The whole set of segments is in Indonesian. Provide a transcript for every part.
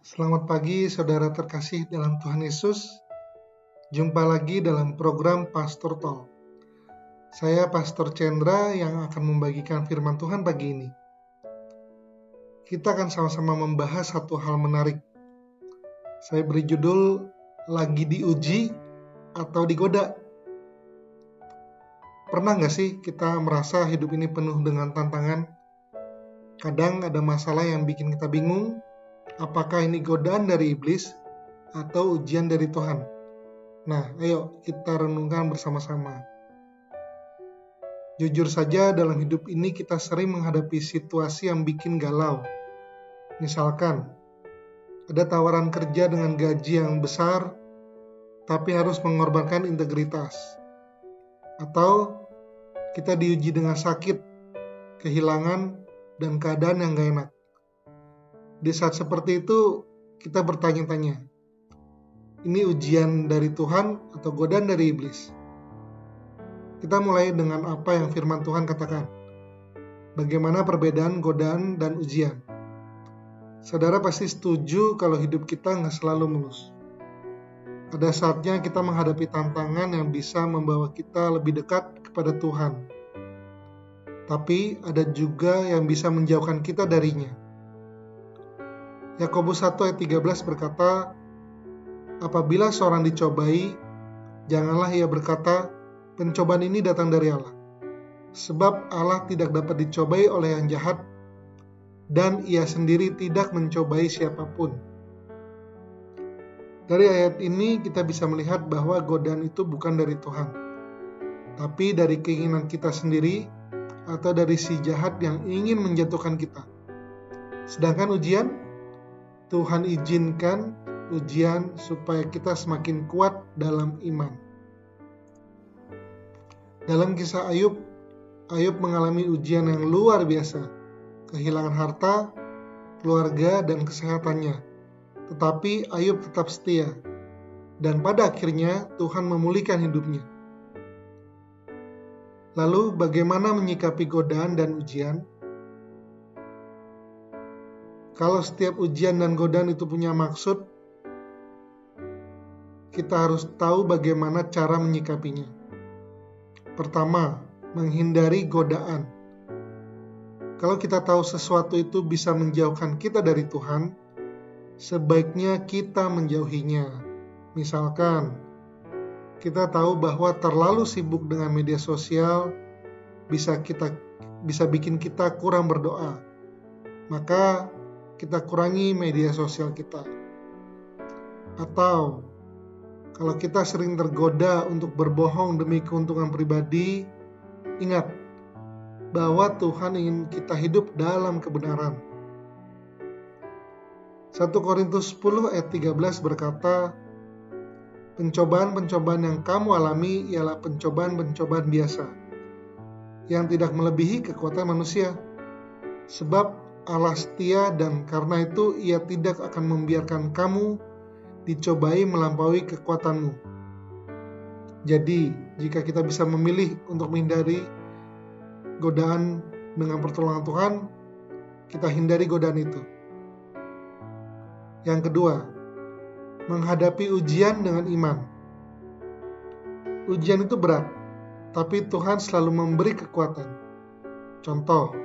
Selamat pagi saudara terkasih dalam Tuhan Yesus. Jumpa lagi dalam program Pastor Talk. Saya Pastor Chandra yang akan membagikan firman Tuhan pagi ini. Kita akan sama-sama membahas satu hal menarik. Saya beri judul lagi diuji atau digoda. Pernah gak sih kita merasa hidup ini penuh dengan tantangan? Kadang ada masalah yang bikin kita bingung. Apakah ini godaan dari iblis atau ujian dari Tuhan? Nah, ayo kita renungkan bersama-sama. Jujur saja, dalam hidup ini kita sering menghadapi situasi yang bikin galau. Misalkan, ada tawaran kerja dengan gaji yang besar, tapi harus mengorbankan integritas. Atau kita diuji dengan sakit, kehilangan, dan keadaan yang gak enak. Di saat seperti itu, kita bertanya-tanya, ini ujian dari Tuhan atau godaan dari iblis? Kita mulai dengan apa yang firman Tuhan katakan. Bagaimana perbedaan godaan dan ujian? Saudara pasti setuju kalau hidup kita nggak selalu mulus. Ada saatnya kita menghadapi tantangan yang bisa membawa kita lebih dekat kepada Tuhan. Tapi ada juga yang bisa menjauhkan kita darinya. Yakobus 1 ayat 13 berkata, apabila seorang dicobai, janganlah ia berkata, pencobaan ini datang dari Allah. Sebab Allah tidak dapat dicobai oleh yang jahat, dan ia sendiri tidak mencobai siapapun. Dari ayat ini kita bisa melihat bahwa godaan itu bukan dari Tuhan, tapi dari keinginan kita sendiri atau dari si jahat yang ingin menjatuhkan kita. Sedangkan ujian, Tuhan izinkan ujian supaya kita semakin kuat dalam iman. Dalam kisah Ayub mengalami ujian yang luar biasa, kehilangan harta, keluarga, dan kesehatannya. Tetapi Ayub tetap setia, dan pada akhirnya Tuhan memulihkan hidupnya. Lalu bagaimana menyikapi godaan dan ujian? Kalau setiap ujian dan godaan itu punya maksud, kita harus tahu bagaimana cara menyikapinya. Pertama, menghindari godaan. Kalau kita tahu sesuatu itu bisa menjauhkan kita dari Tuhan, sebaiknya kita menjauhinya. Misalkan, kita tahu bahwa terlalu sibuk dengan media sosial bisa bikin kita kurang berdoa. Maka kita kurangi media sosial kita. Atau kalau kita sering tergoda untuk berbohong demi keuntungan pribadi, ingat bahwa Tuhan ingin kita hidup dalam kebenaran. 1 Korintus 10 ayat 13 berkata, pencobaan-pencobaan yang kamu alami ialah pencobaan-pencobaan biasa, yang tidak melebihi kekuatan manusia. Sebab Allah setia dan karena itu ia tidak akan membiarkan kamu dicobai melampaui kekuatanmu. Jadi, jika kita bisa memilih untuk menghindari godaan dengan pertolongan Tuhan, kita hindari godaan itu. Yang kedua, menghadapi ujian dengan iman. Ujian itu berat, tapi Tuhan selalu memberi kekuatan. Contoh,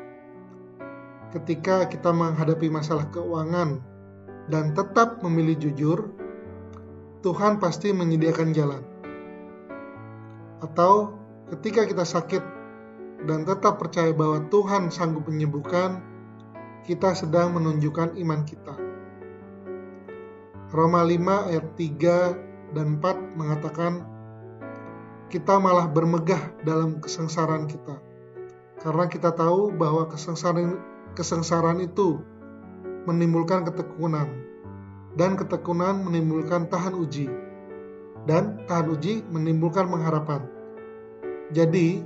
ketika kita menghadapi masalah keuangan dan tetap memilih jujur, Tuhan pasti menyediakan jalan. Atau ketika kita sakit dan tetap percaya bahwa Tuhan sanggup menyembuhkan, kita sedang menunjukkan iman kita. Roma 5 ayat 3 dan 4 mengatakan, kita malah bermegah dalam kesengsaraan kita, karena kita tahu bahwa kesengsaraan itu menimbulkan ketekunan, dan ketekunan menimbulkan tahan uji, dan tahan uji menimbulkan pengharapan. Jadi,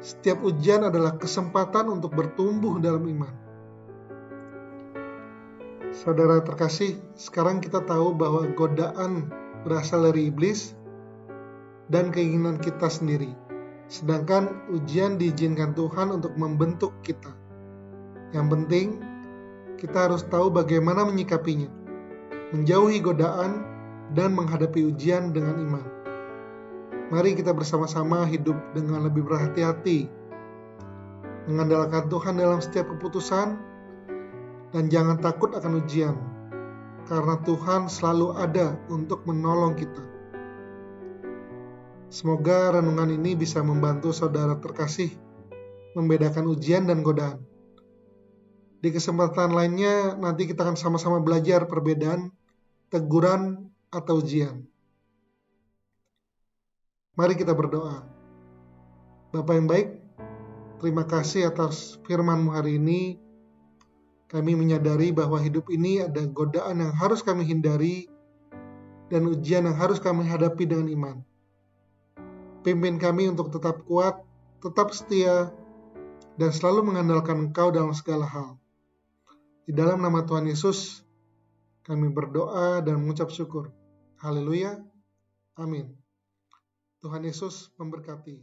setiap ujian adalah kesempatan untuk bertumbuh dalam iman. Saudara terkasih, sekarang kita tahu bahwa godaan berasal dari iblis dan keinginan kita sendiri, sedangkan ujian diizinkan Tuhan untuk membentuk kita. Yang penting, kita harus tahu bagaimana menyikapinya. menjauhi godaan, dan menghadapi ujian dengan iman. Mari kita bersama-sama hidup dengan lebih berhati-hati, mengandalkan Tuhan dalam setiap keputusan, dan jangan takut akan ujian, karena Tuhan selalu ada untuk menolong kita. Semoga renungan ini bisa membantu saudara terkasih membedakan ujian dan godaan. Di kesempatan lainnya, nanti kita akan sama-sama belajar perbedaan teguran atau ujian. Mari kita berdoa. Bapa yang baik, terima kasih atas firman-Mu hari ini. Kami menyadari bahwa hidup ini ada godaan yang harus kami hindari dan ujian yang harus kami hadapi dengan iman. Pimpin kami untuk tetap kuat, tetap setia, dan selalu mengandalkan Engkau dalam segala hal. Di dalam nama Tuhan Yesus, kami berdoa dan mengucap syukur. Haleluya. Amin. Tuhan Yesus memberkati.